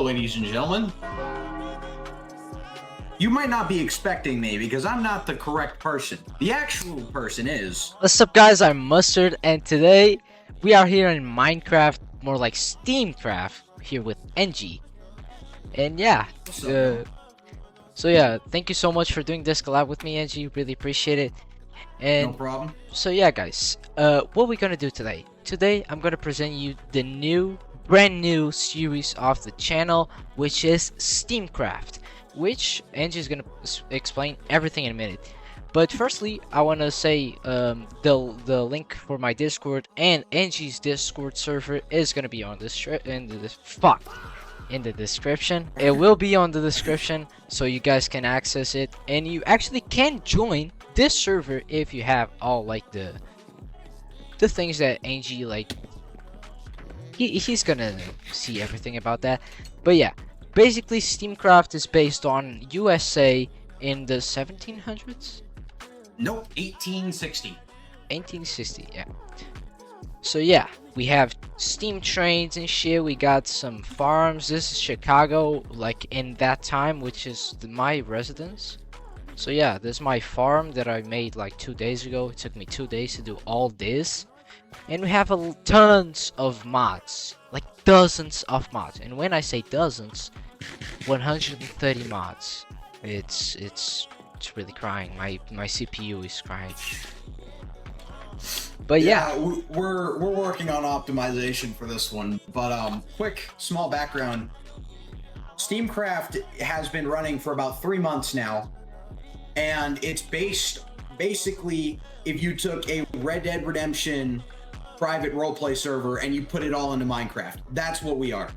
ladies and gentlemen. You might not be expecting me because I'm not the correct person. The actual person is... What's up, guys? I'm Mustard, and today we are here in Minecraft, more like STEAMCRAFT, here with NG. And yeah, so yeah, thank you so much for doing this collab with me, NG. Really appreciate it. And no problem. So yeah, guys, what we're gonna do today? Today, I'm gonna present you the brand new series of the channel, which is STEAMCRAFT, which Angie is gonna explain everything in a minute. But firstly, I wanna say the link for my Discord and Angie's Discord server is gonna be on in the description. It will be on the description, so you guys can access it, and you actually can join this server if you have all like the things that Angie like. He's gonna see everything about that. But yeah, basically STEAMCRAFT is based on USA in the 1700s. Nope, 1860. 1860, yeah. So yeah, we have steam trains and shit. We got some farms. This is Chicago, like in that time, which is my residence. So yeah, this is my farm that I made like 2 days ago. It took me 2 days to do all this. And we have tons of mods, like dozens of mods. And when I say dozens, 130 mods. It's really crying. My CPU is crying. But yeah, we're working on optimization for this one. But quick small background. STEAMCRAFT has been running for about 3 months now, and it's basically if you took a Red Dead Redemption private roleplay server and you put it all into Minecraft. That's what we are.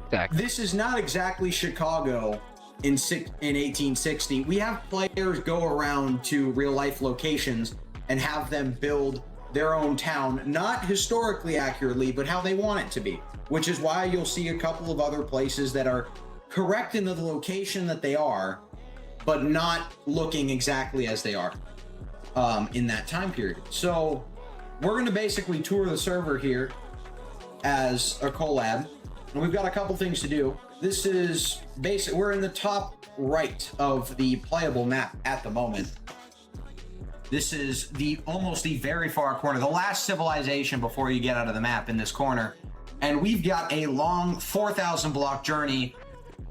exactly. This is not exactly Chicago in 1860. We have players go around to real life locations and have them build their own town, not historically accurately, but how they want it to be, which is why you'll see a couple of other places that are correct in the location that they are, but not looking exactly as they are in that time period. So we're going to basically tour the server here as a collab, and we've got a couple things to do. This is we're in the top right of the playable map at the moment. This is almost the very far corner, the last civilization before you get out of the map in this corner. And we've got a long 4,000 block journey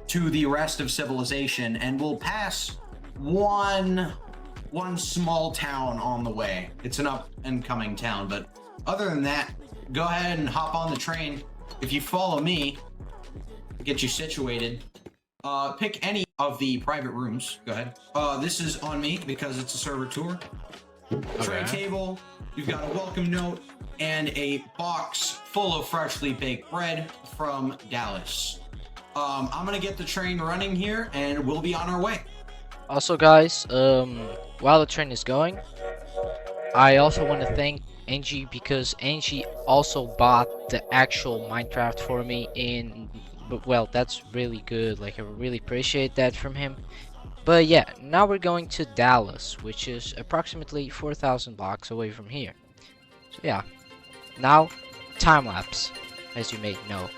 to the rest of civilization, and we'll pass one small town on the way. It's an up and coming town, but other than that, go ahead and hop on the train. If you follow me, get you situated. Pick any of the private rooms. Go ahead. This is on me because it's a server tour. Tray table. You've got a welcome note and a box full of freshly baked bread from Dallas. I'm gonna get the train running here, and we'll be on our way. Also, guys, while the train is going, I also want to thank Angie because Angie also bought the actual Minecraft for me well, that's really good. Like, I really appreciate that from him. But yeah, now we're going to Dallas, which is approximately 4,000 blocks away from here. So yeah, now time lapse, as you may know.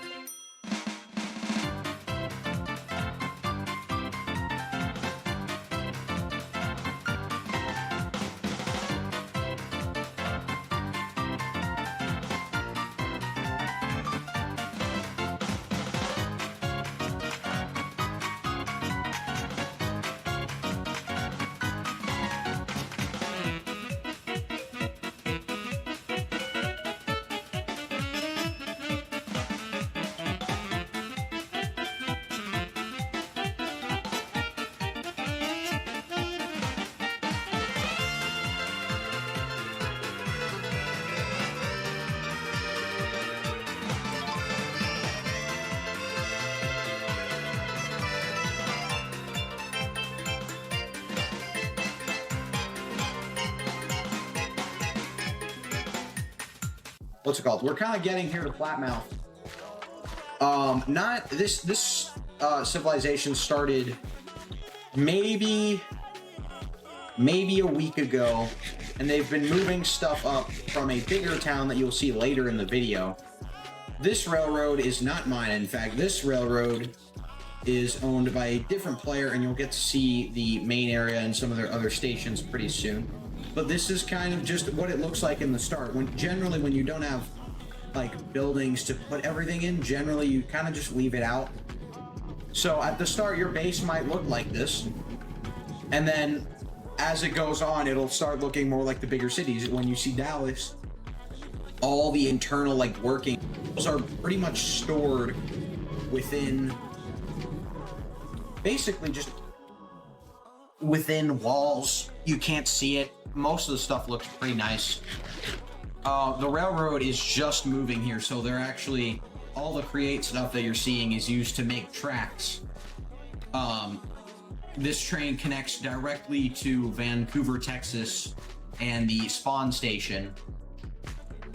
What's it called? We're kind of getting here to Flatmouth. Not this civilization started maybe a week ago, and they've been moving stuff up from a bigger town that you'll see later in the video. This railroad is not mine. In fact, this railroad is owned by a different player, and you'll get to see the main area and some of their other stations pretty soon. But this is kind of just what it looks like in the start. Generally, when you don't have like buildings to put everything in, generally you kind of just leave it out. So at the start, your base might look like this, and then as it goes on, it'll start looking more like the bigger cities. When you see Dallas, all the internal like workings are pretty much stored within, basically just within walls. You can't see it. Most of the stuff looks pretty nice. The railroad is just moving here, so they're actually, all the create stuff that you're seeing is used to make tracks. This train connects directly to Vancouver, Texas, and the spawn station.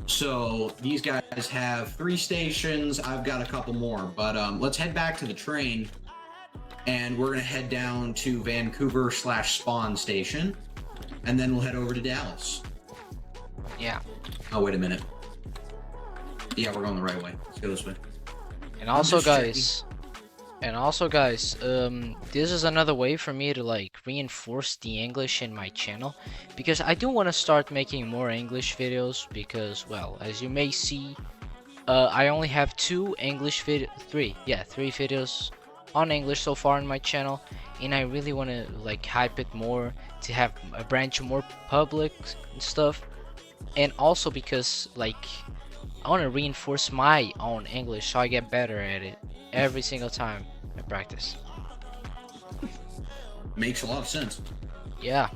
So these guys have 3 stations. I've got a couple more, but let's head back to the train, and we're gonna head down to Vancouver / spawn station, and then we'll head over to Dallas. Yeah. Oh, wait a minute. Yeah, we're going the right way. Let's go this way. And also, guys, this is another way for me to like reinforce the English in my channel, because I do want to start making more English videos, because, well, as you may see, I only have 3 videos on English so far on my channel, and I really want to like hype it more, to have a branch more public and stuff. And also because like I want to reinforce my own English so I get better at it every single time I practice. Makes a lot of sense. Yeah,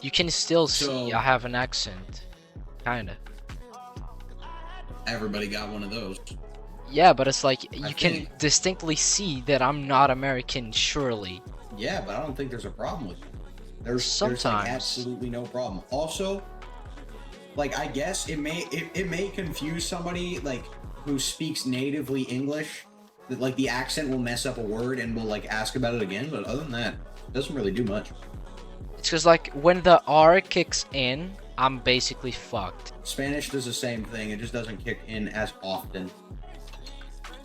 you can still see I have an accent, kinda. Everybody got one of those. Yeah, but it's like you can distinctly see that I'm not American, surely. Yeah, but I don't think there's a problem with it. There's like absolutely no problem. Also, like, I guess it may confuse somebody like who speaks natively English, that like the accent will mess up a word and will like ask about it again, but other than that, it doesn't really do much. It's because like when the R kicks in, I'm basically fucked. Spanish does the same thing, it just doesn't kick in as often.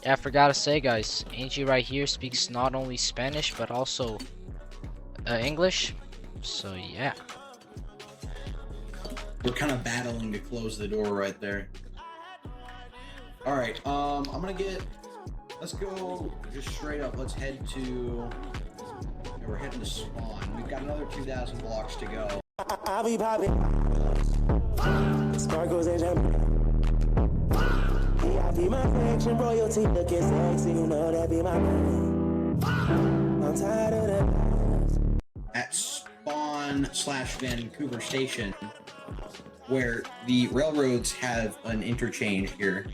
Yeah, I forgot to say, guys, Angie right here speaks not only Spanish but also English, so yeah. We're kind of battling to close the door right there. All right, let's go just straight up. Let's head to, we're heading to spawn. We've got another 2,000 blocks to go. I'll be popping. Sparkles and jam. Yeah, I be my faction, royalty looking sexy, you know that be my name. I'm tired of that. At spawn / Vancouver station, where the railroads have an interchange here.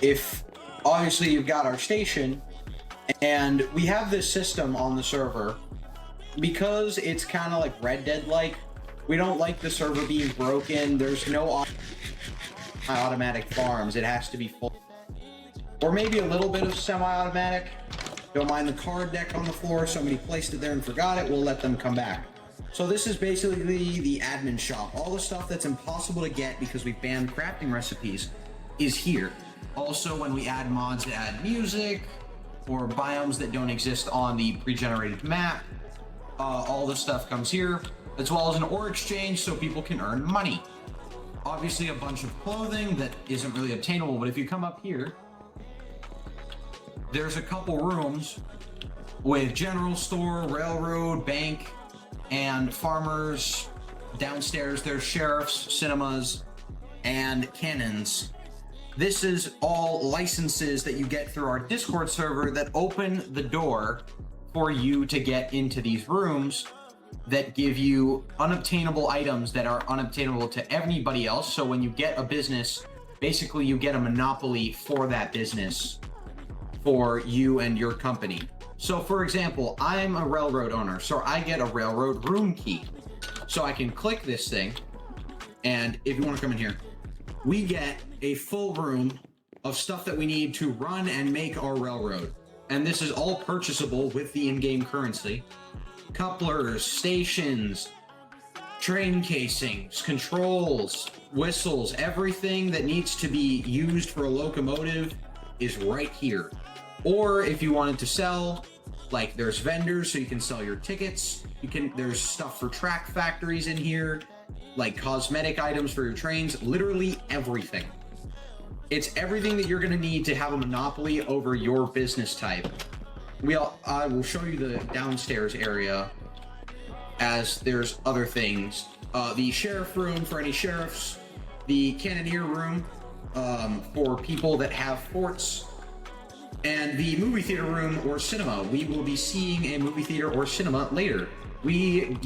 If obviously you've got our station, and we have this system on the server, because it's kind of like Red Dead like, we don't like the server being broken. There's no automatic farms. It has to be full, or maybe a little bit of semi-automatic. Don't mind the card deck on the floor. Somebody placed it there and forgot it. We'll let them come back. So this is basically the admin shop. All the stuff that's impossible to get because we banned crafting recipes is here. Also, when we add mods to add music or biomes that don't exist on the pre-generated map, all this stuff comes here, as well as an ore exchange so people can earn money. Obviously a bunch of clothing that isn't really obtainable, but if you come up here, there's a couple rooms with general store, railroad, bank, and farmers. Downstairs there's sheriffs, cinemas, and cannons. This is all licenses that you get through our Discord server that open the door for you to get into these rooms that give you unobtainable items that are unobtainable to anybody else. So when you get a business, basically you get a monopoly for that business for you and your company. So for example, I'm a railroad owner, so I get a railroad room key. So I can click this thing, and if you want to come in here, we get a full room of stuff that we need to run and make our railroad. And this is all purchasable with the in-game currency. Couplers, stations, train casings, controls, whistles, everything that needs to be used for a locomotive is right here. Or if you wanted to sell, like there's vendors so you can sell your tickets. There's stuff for track factories in here, like cosmetic items for your trains, literally everything. It's everything that you're going to need to have a monopoly over your business type. I will show you the downstairs area as there's other things. The sheriff room for any sheriffs, the cannoneer room for people that have forts, and the movie theater room or cinema. We will be seeing a movie theater or cinema later. We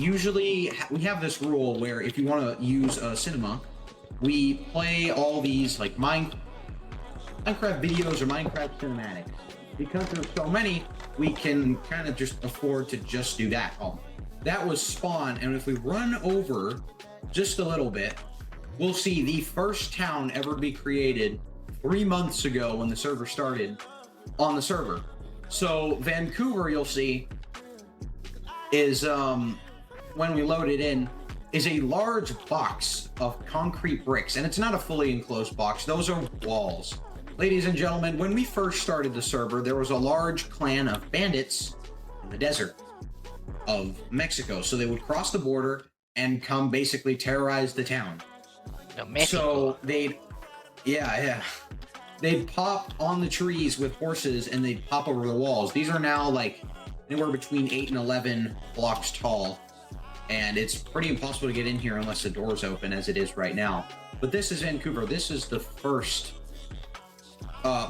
have this rule where if you want to use a cinema, we play all these like Minecraft videos or Minecraft cinematics. Because there's so many, we can kind of just afford to just do that. Oh, that was Spawn, and if we run over just a little bit, we'll see the first town ever to be created 3 months ago when the server started on the server. So Vancouver, you'll see, is when we load it in, is a large box of concrete bricks, and it's not a fully enclosed box. Those are walls. Ladies and gentlemen, when we first started the server, there was a large clan of bandits in the desert of Mexico. So they would cross the border and come basically terrorize the town. No, Mexico. So they'd pop on the trees with horses and they'd pop over the walls. These are now like anywhere between 8 and 11 blocks tall. And it's pretty impossible to get in here unless the door's open, as it is right now. But this is Vancouver. This is the first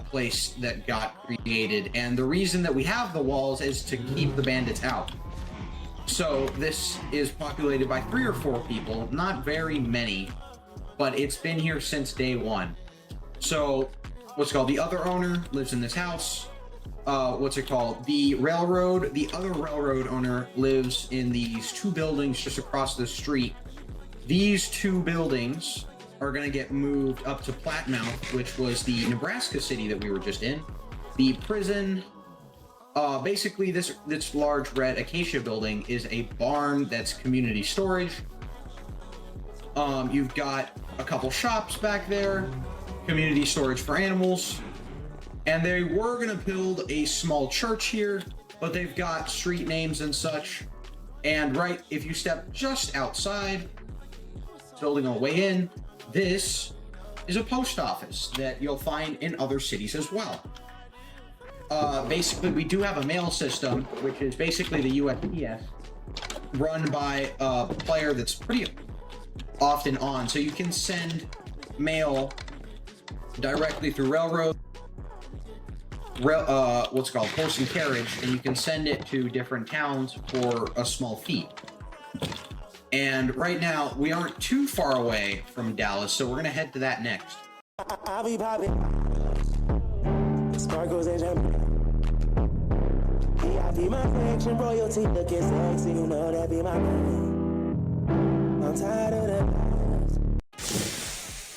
place that got created, and the reason that we have the walls is to keep the bandits out. So this is populated by 3 or 4 people, not very many, but it's been here since day one. So the other owner lives in this house. The other railroad owner lives in these 2 buildings just across the street. These 2 buildings are going to get moved up to Platmouth, which was the Nebraska city that we were just in. The prison, basically this large red acacia building is a barn that's community storage. You've got a couple shops back there, community storage for animals, and they were going to build a small church here, but they've got street names and such. And right, if you step just outside, building on the way in, this is a post office that you'll find in other cities as well. Basically, we do have a mail system, which is basically the USPS, run by a player that's pretty often on. So you can send mail directly through horse and carriage, and you can send it to different towns for a small fee. And right now, we aren't too far away from Dallas, so we're going to head to that next. I'll be popping. Sparkles and jump. VIP my faction, royalty looking sexy, you know that be my name. I'm tired of the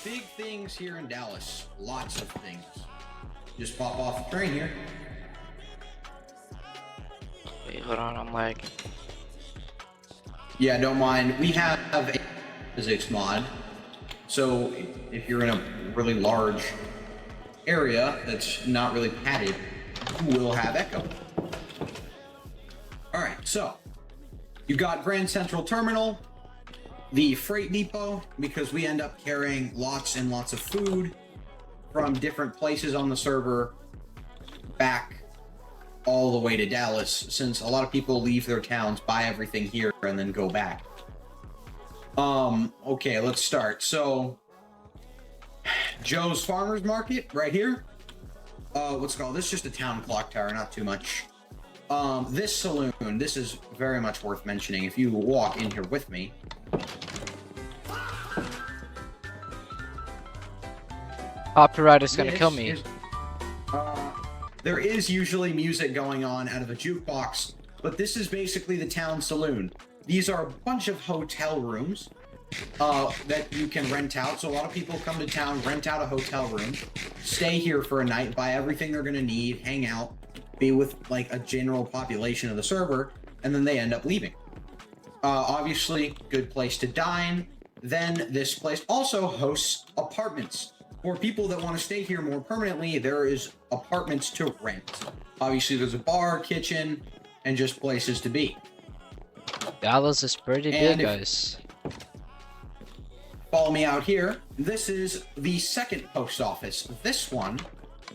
Big things here in Dallas. Lots of things. Just pop off the train here. Wait, hold on, I'm like... Yeah, don't mind. We have a physics mod. So if you're in a really large area that's not really padded, you will have echo. Alright, so you've got Grand Central Terminal, the freight depot, because we end up carrying lots and lots of food from different places on the server back all the way to Dallas, since a lot of people leave their towns, buy everything here, and then go back. Okay, let's start. So, Joe's Farmer's Market, right here. This is just a town clock tower, not too much. This saloon, this is very much worth mentioning. If you walk in here with me. Copyright is gonna kill me. There is usually music going on out of a jukebox, but this is basically the town saloon. These are a bunch of hotel rooms that you can rent out. So a lot of people come to town, rent out a hotel room, stay here for a night, buy everything they're going to need, hang out, be with like a general population of the server, and then they end up leaving. Obviously, good place to dine. Then this place also hosts apartments. For people that want to stay here more permanently, there is apartments to rent. Obviously, there's a bar, kitchen, and just places to be. Dallas is pretty big, guys. Follow me out here. This is the second post office. This one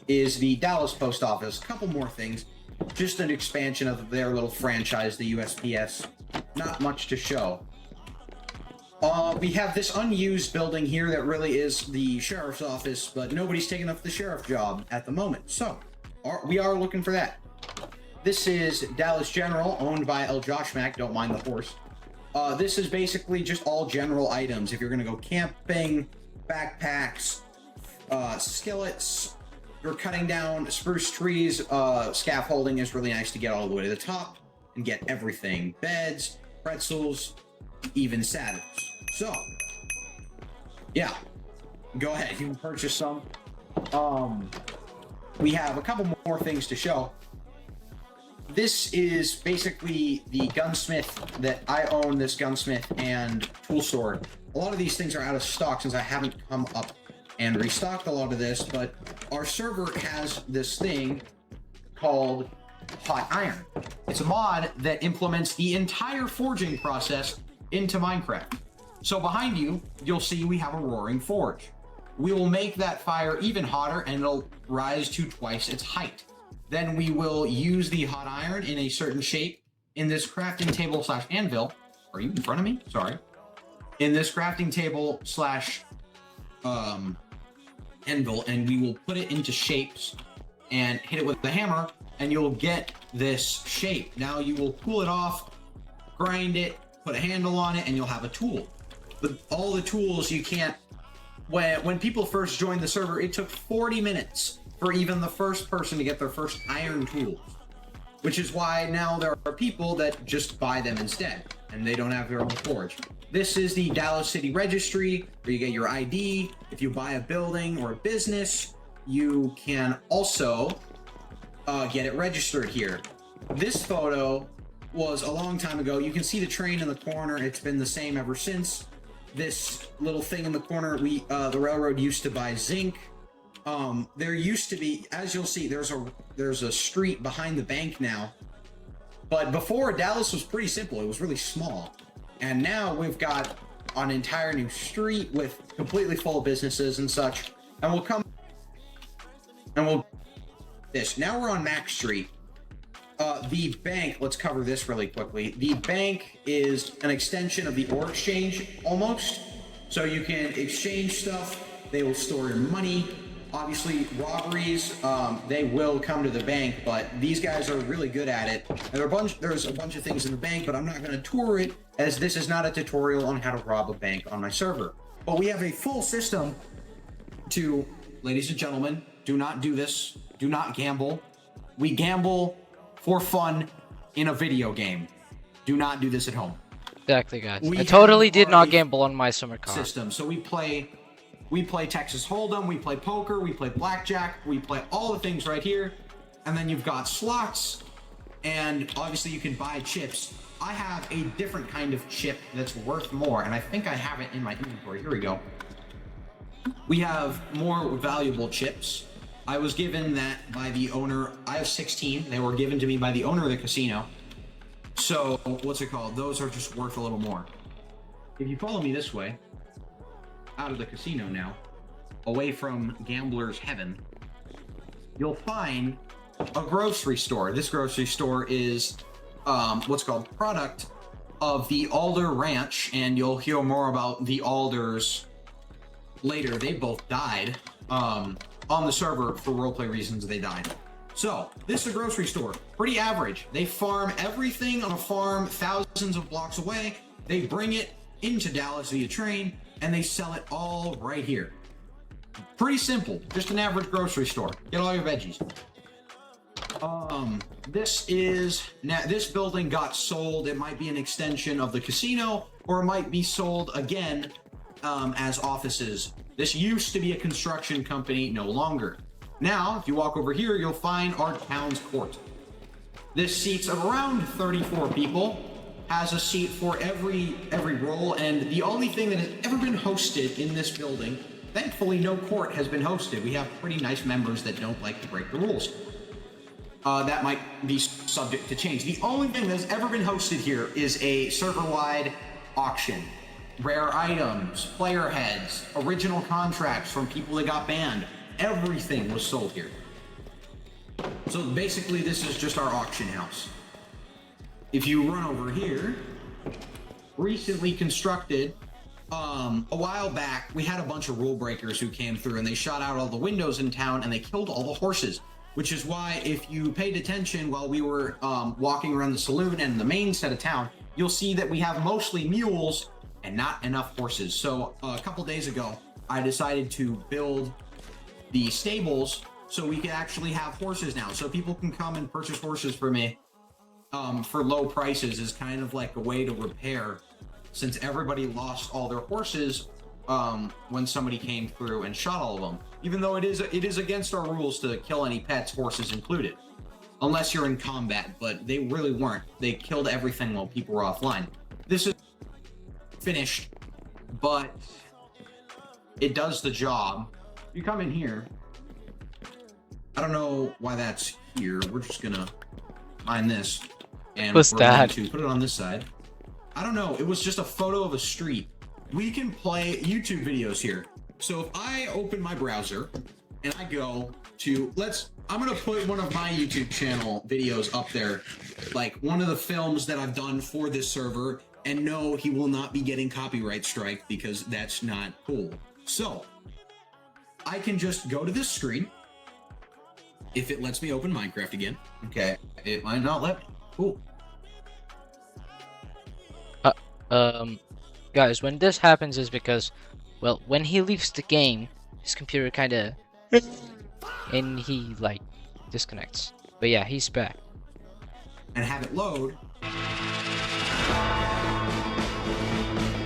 is the Dallas post office. Couple more things. Just an expansion of their little franchise, the USPS. Not much to show. We have this unused building here that really is the sheriff's office, but nobody's taking up the sheriff job at the moment. So, we are looking for that. This is Dallas General, owned by El Josh Mack. Don't mind the horse. This is basically just all general items. If you're going to go camping, backpacks, skillets, you're cutting down spruce trees, scaffolding is really nice to get all the way to the top and get everything. Beds, pretzels, even saddles. So, yeah, go ahead. You can purchase some. We have a couple more things to show. This is basically the gunsmith that I own, this gunsmith and tool store. A lot of these things are out of stock since I haven't come up and restocked a lot of this, but our server has this thing called Hot Iron. It's a mod that implements the entire forging process into Minecraft. So behind you, you'll see we have a roaring forge. We will make that fire even hotter and it'll rise to twice its height. Then we will use the hot iron in a certain shape in this crafting table slash anvil. Are you in front of me? Sorry. In this crafting table slash anvil, and we will put it into shapes and hit it with the hammer, and you'll get this shape. Now you will pull it off, grind it, put a handle on it, and you'll have a tool. But all the tools you can't... When people first joined the server, it took 40 minutes for even the first person to get their first iron tools. Which is why now there are people that just buy them instead, and they don't have their own forge. This is the Dallas City Registry, where you get your ID. If you buy a building or a business, you can also get it registered here. This photo was a long time ago. You can see the train in the corner. It's been the same ever since. This little thing in the corner, the railroad used to buy zinc. There used to be, as you'll see, there's a street behind the bank now. But before, Dallas was pretty simple. It was really small. And now we've got an entire new street with completely full of businesses and such. And we'll come and we'll this. Now we're on Mack Street. The bank, let's cover this really quickly. The bank is an extension of the ore exchange, almost. So you can exchange stuff. They will store your money. Obviously, robberies, they will come to the bank, but these guys are really good at it. And there's a bunch of things in the bank, but I'm not going to tour it, as this is not a tutorial on how to rob a bank on my server. But we have a full system to, ladies and gentlemen, do not do this. Do not gamble. We gamble for fun in a video game. Do not do this at home. Exactly, guys. I totally did not gamble on my summer car. System. So we play Texas Hold'em, we play poker, we play blackjack, we play all the things right here. And then you've got slots, and obviously you can buy chips. I have a different kind of chip that's worth more, and I think I have it in my inventory. Here we go. We have more valuable chips. I was given that by the owner. I have 16. They were given to me by the owner of the casino. So, what's it called? Those are just worth a little more. If you follow me this way, out of the casino now, away from gambler's heaven, you'll find a grocery store. This grocery store is what's called product of the Alder Ranch, and you'll hear more about the Alders later. They both died on the server for roleplay reasons. They died. So this is a grocery store, pretty average. They farm everything on a farm thousands of blocks away. They bring it into Dallas via train, and they sell it all right here. Pretty simple, just an average grocery store. Get all your veggies. This building got sold. It might be an extension of the casino, or it might be sold again as offices. This used to be a construction company, no longer. Now, if you walk over here, you'll find our town's court. This seats around 34 people. has a seat for every role, and the only thing that has ever been hosted in this building, thankfully no court has been hosted. We have pretty nice members that don't like to break the rules. That might be subject to change. The only thing that's ever been hosted here is a server-wide auction. Rare items, player heads, original contracts from people that got banned. Everything was sold here. So basically this is just our auction house. If you run over here, recently constructed, a while back, we had a bunch of rule breakers who came through and they shot out all the windows in town and they killed all the horses. Which is why if you paid attention while we were walking around the saloon and the main set of town, you'll see that we have mostly mules and not enough horses. So a couple days ago, I decided to build the stables so we can actually have horses now. So people can come and purchase horses for me for low prices is kind of like a way to repair, since everybody lost all their horses when somebody came through and shot all of them. Even though it is against our rules to kill any pets, horses included, unless you're in combat, but they really weren't. They killed everything while people were offline. This is finished, but it does the job. You come in here. I don't know why that's here. We're just gonna find this, and What's we're that? going to put it on this side. I don't know. It was just a photo of a street. We can play YouTube videos here. So if I open my browser and I go to, I'm gonna put one of my YouTube channel videos up there, like one of the films that I've done for this server, and no, he will not be getting copyright strike because that's not cool. So I can just go to this screen. If it lets me open Minecraft again. Okay, it might not let me. Cool. Guys, when this happens is because, well, when he leaves the game, his computer kinda and he like disconnects. But yeah, he's back. And have it load.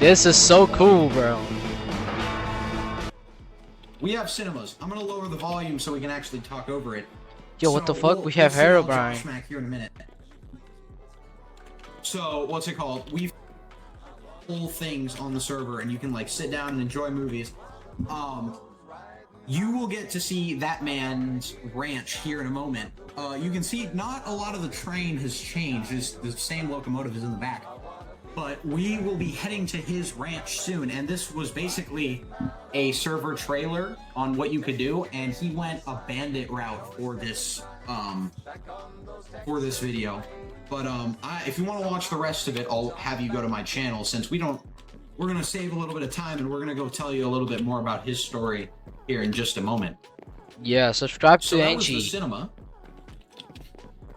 This is so cool, bro. We have cinemas. I'm gonna lower the volume so we can actually talk over it. Yo, what the fuck? We have Herobrine. Smack here in a minute. So what's it called? We've full things on the server, and you can like sit down and enjoy movies. You will get to see that man's ranch here in a moment. You can see not a lot of the train has changed. It's the same locomotive is in the back. But we will be heading to his ranch soon, and this was basically a server trailer on what you could do, and he went a bandit route for this video. But if you want to watch the rest of it, I'll have you go to my channel, since we're gonna save a little bit of time, and we're gonna go tell you a little bit more about his story here in just a moment. Yeah, subscribe So to that was Angie. the cinema.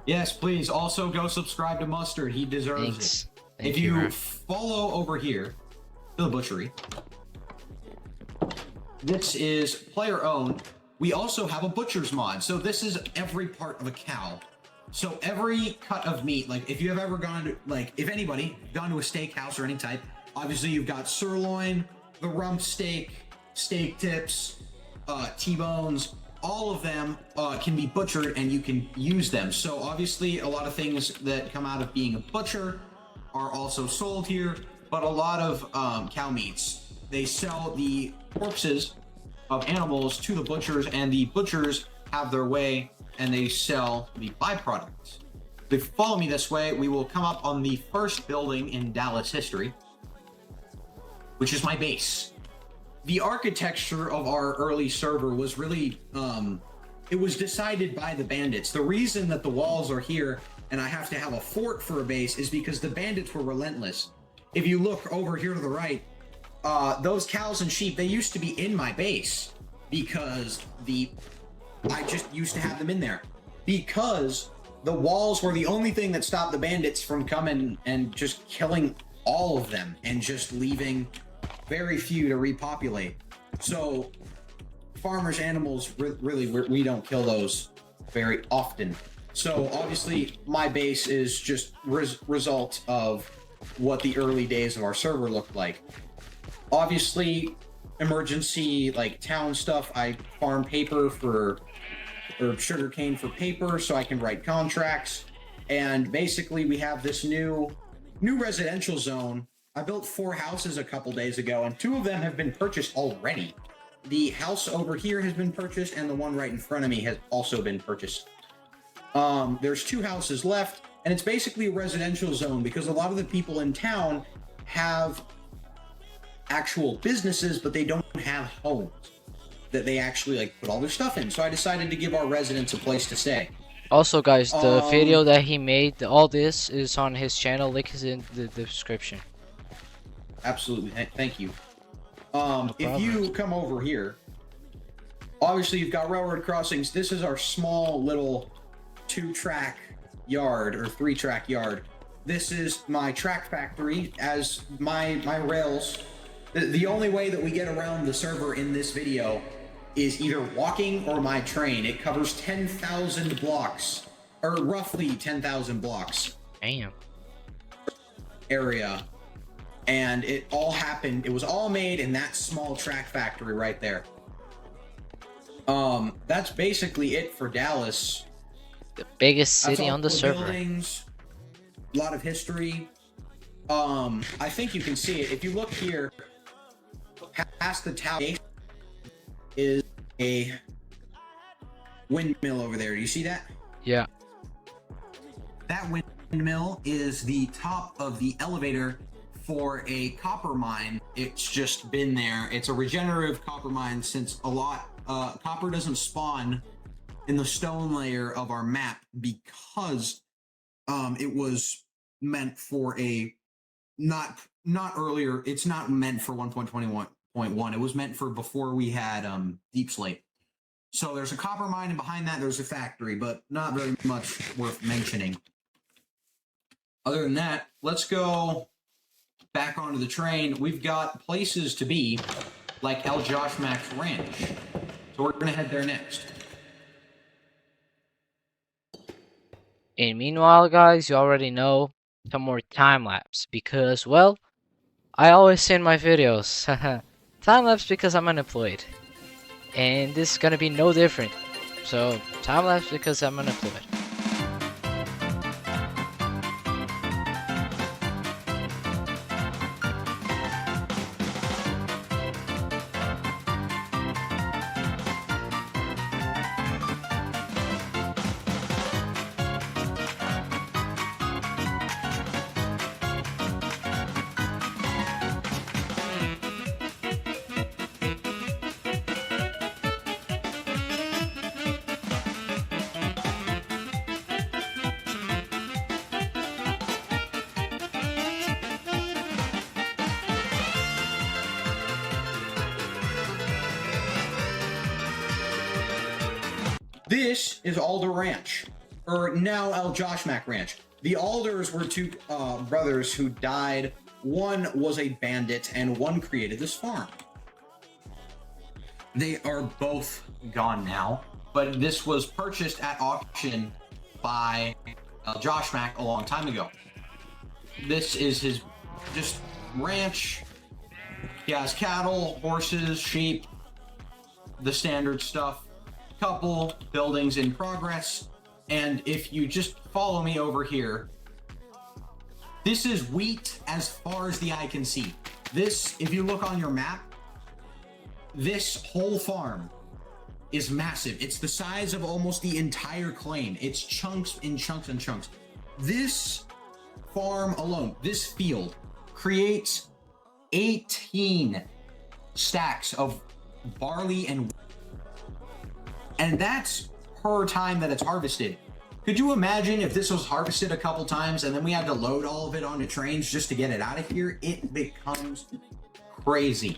Yes, please. Also go subscribe to Mustard. He deserves Thanks. it. Thank If you, you man. follow over here to the butchery, this is player owned. We also have a butcher's mod. So this is every part of a cow. So every cut of meat, like if you have ever gone to, like if anybody gone to a steakhouse or any type, obviously you've got sirloin, the rump steak, steak tips, T-bones, all of them can be butchered and you can use them. So obviously a lot of things that come out of being a butcher are also sold here, but a lot of cow meats, they sell the corpses of animals to the butchers, and the butchers have their way and they sell the byproducts. If you follow me this way, we will come up on the first building in Dallas history, which is my base. The architecture of our early server was really, it was decided by the bandits. The reason that the walls are here and I have to have a fort for a base is because the bandits were relentless. If you look over here to the right, those cows and sheep, they used to be in my base because I just used to have them in there because the walls were the only thing that stopped the bandits from coming and just killing all of them and just leaving very few to repopulate. So farmers' animals, really, we don't kill those very often. So obviously my base is just result of what the early days of our server looked like. Obviously emergency like town stuff, I farm paper or sugarcane for paper so I can write contracts. And basically we have this new new residential zone. I built 4 houses a couple days ago, and 2 of them have been purchased already. The house over here has been purchased, and the one right in front of me has also been purchased. There's 2 houses left, and it's basically a residential zone because a lot of the people in town have actual businesses, but they don't have homes that they actually like put all their stuff in. So I decided to give our residents a place to stay. Also, guys, the video that he made, all this is on his channel. Link is in the description. Absolutely, thank you. If you come over here, obviously you've got railroad crossings. This is our small little 2-track yard or 3-track yard. This is my track factory as my rails. The only way that we get around the server in this video is either walking or my train. It covers 10,000 blocks, or roughly 10,000 blocks. Damn. Area. And it all happened, it was all made in that small track factory right there. That's basically it for Dallas. The biggest city on the server. Buildings, a lot of history. I think you can see it. If you look here, past the tower is a windmill over there. Do you see that? Yeah. That windmill is the top of the elevator for a copper mine. It's just been there. It's a regenerative copper mine since a lot copper doesn't spawn in the stone layer of our map because it was meant for a not earlier. It's not meant for 1.21.1. It was meant for before we had deep slate. So there's a copper mine, and behind that there's a factory, but not very much worth mentioning. Other than that, let's go back onto the train. We've got places to be, like El Josh Max Ranch. So we're gonna head there next. And meanwhile, guys, you already know some more time lapse because, well, I always say in my videos, time lapse because I'm unemployed, and this is gonna be no different. So time lapse because I'm unemployed. This is Alder Ranch, or now El Josh Mac Ranch. The Alders were 2 brothers who died. One was a bandit, and one created this farm. They are both gone now, but this was purchased at auction by Josh Mac a long time ago. This is his just ranch. He has cattle, horses, sheep, the standard stuff. Couple buildings in progress, and if you just follow me over here, this is wheat as far as the eye can see. This, if you look on your map, this whole farm is massive. It's the size of almost the entire claim. It's chunks and chunks and chunks. This farm alone, this field, creates 18 stacks of barley and that's per time that it's harvested. Could you imagine if this was harvested a couple times and then we had to load all of it onto trains just to get it out of here? It becomes crazy.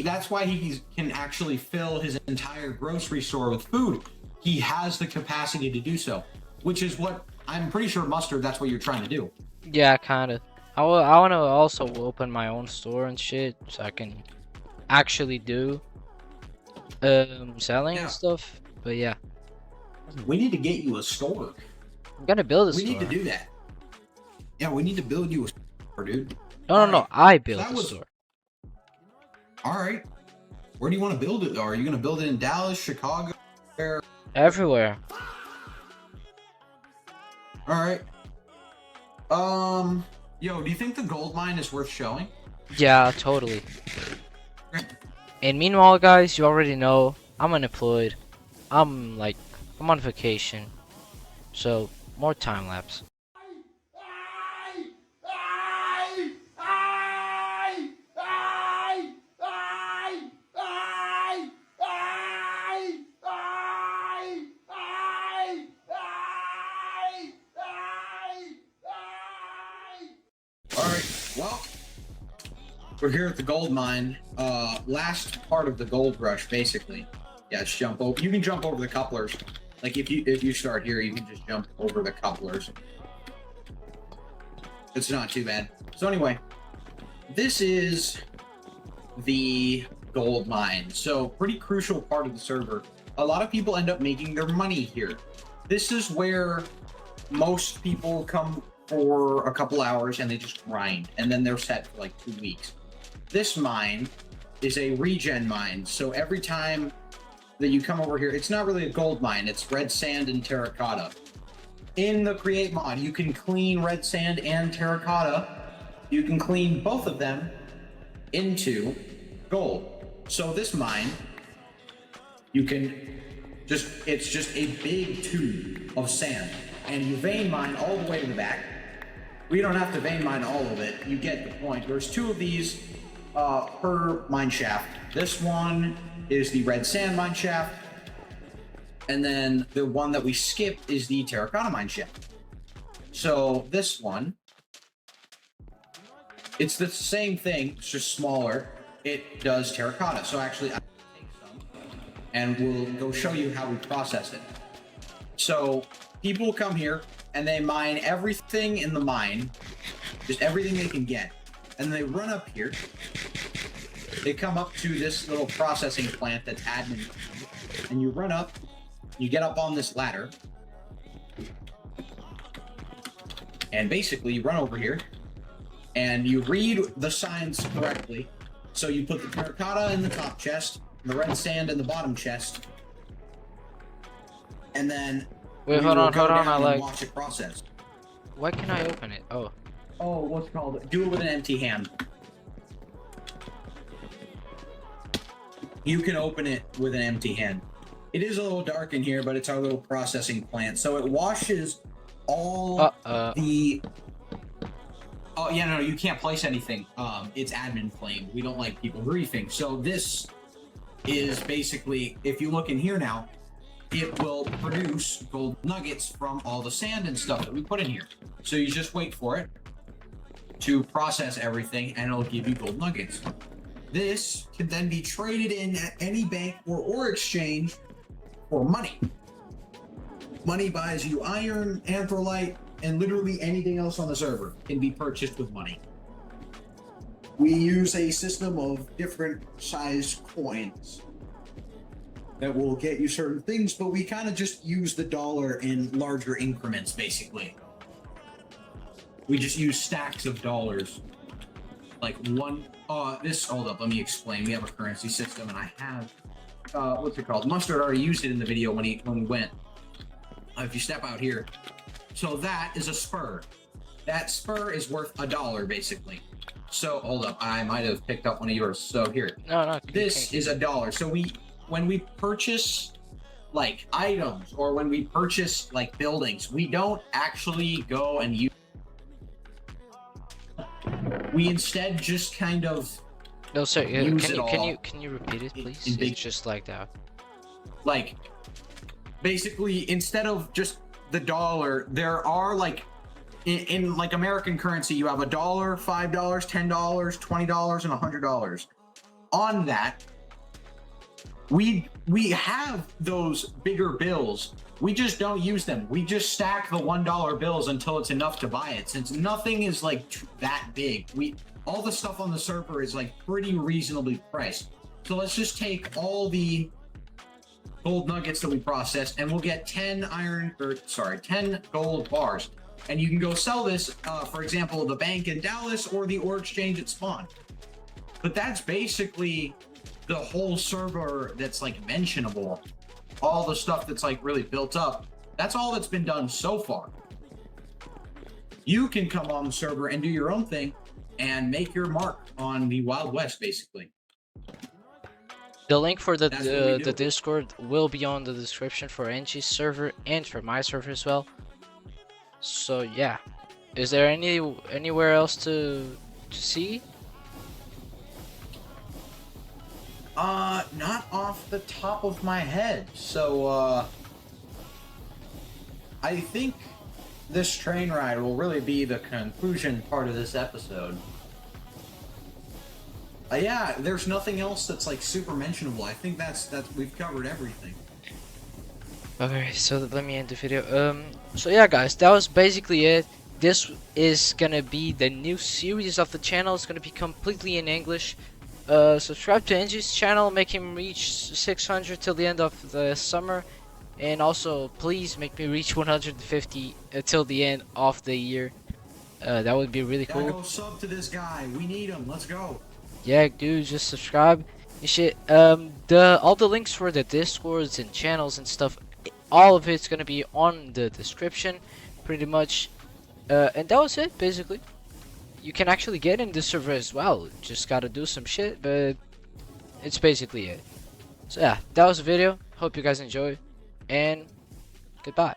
That's why he can actually fill his entire grocery store with food. He has the capacity to do so, which is what I'm pretty sure, Mustard, that's what you're trying to do. Yeah, kind of. I want to also open my own store and shit, so I can actually do selling and stuff. But yeah, we need to get you a store. I'm gonna build a store. We need to do that. Yeah, we need to build you a store, dude. No. I build a store. All right. Where do you want to build it? Are you going to build it in Dallas, Chicago? Everywhere. All right. Yo, do you think the gold mine is worth showing? Yeah, totally. And meanwhile, guys, you already know I'm unemployed. I'm on vacation. So, more time lapse. Alright, well, we're here at the gold mine. Last part of the gold rush, basically. Yeah, just jump over. You can jump over the couplers. Like if you start here, you can just jump over the couplers. It's not too bad. So anyway, this is the gold mine. So pretty crucial part of the server. A lot of people end up making their money here. This is where most people come for a couple hours and they just grind, and then they're set for like 2 weeks. This mine is a regen mine, so every time that you come over here, it's not really a gold mine, it's red sand and terracotta. In the create mod, you can clean red sand and terracotta. You can clean both of them into gold. So this mine, you can just, it's just a big tube of sand, and you vein mine all the way to the back. We don't have to vein mine all of it. You get the point. There's 2 of these per mine shaft. This one is the red sand mine shaft, and then the one that we skipped is the terracotta mine shaft. So this one, it's the same thing, it's just smaller. It does terracotta. So actually, I'll take some, and we'll go show you how we process it. So people come here and they mine everything in the mine, just everything they can get. And they run up here. They come up to this little processing plant that's admin. And you run up, you get up on this ladder. And basically you run over here and you read the signs correctly. So you put the terracotta in the top chest, the red sand in the bottom chest. And then Wait, hold on, I watch it process. Why can I open it? Oh. Oh, what's it called? Do it with an empty hand. You can open it with an empty hand. It is a little dark in here, but it's our little processing plant. So it washes all the... Oh, yeah, no, you can't place anything. It's admin flame. We don't like people griefing. So this is basically, if you look in here now, it will produce gold nuggets from all the sand and stuff that we put in here. So you just wait for it to process everything, and it'll give you gold nuggets. This can then be traded in at any bank or exchange for money. Money buys you iron, anthrolite, and literally anything else on the server can be purchased with money. We use a system of different size coins that will get you certain things, but we kind of just use the dollar in larger increments, basically. We just use stacks of dollars. Like one, hold up, let me explain. We have a currency system, and I have, what's it called? Mustard already used it in the video when we went. If you step out here, so that is a spur. That spur is worth $1, basically. So, hold up, I might have picked up one of yours. So here, No, this is $1. So when we purchase like items, or when we purchase like buildings, we don't actually go and use. We instead just kind of No, sir. use it all. Can you repeat it, please? in big- It's just like that. Like, basically, instead of just the dollar, there are like in like American currency, you have $1, $5, $10, $20, and $100. On that, we have those bigger bills. We just don't use them. We just stack the $1 bills until it's enough to buy it. Since nothing is like that big, all the stuff on the server is like pretty reasonably priced. So let's just take all the gold nuggets that we processed, and we'll get 10 gold bars. And you can go sell this, for example, the bank in Dallas or the ore exchange at Spawn. But that's basically the whole server that's like mentionable. All the stuff that's like really built up. That's all that's been done so far. you can come on the server and do your own thing and make your mark on the Wild West, basically. The link for the That's what we do. Discord will be on the description for Angie's server and for my server as well. So yeah, is there anywhere else to see? Not off the top of my head. So I think this train ride will really be the conclusion part of this episode. Yeah, there's nothing else that's like super mentionable. I think that's we've covered everything. Okay, so let me end the video. So yeah, guys, that was basically it. This is gonna be the new series of the channel. It's gonna be completely in English. Subscribe to Angie's channel, make him reach 600 till the end of the summer, and also please make me reach 150 till the end of the year. That would be really cool. Go sub to this guy. We need him. Let's go. Yeah, dude, just subscribe and shit. All the links for the Discords and channels and stuff, all of it's gonna be on the description, pretty much. And that was it, basically. You can actually get in the server as well. Just gotta do some shit, but it's basically it. So yeah, that was the video. Hope you guys enjoy, and goodbye.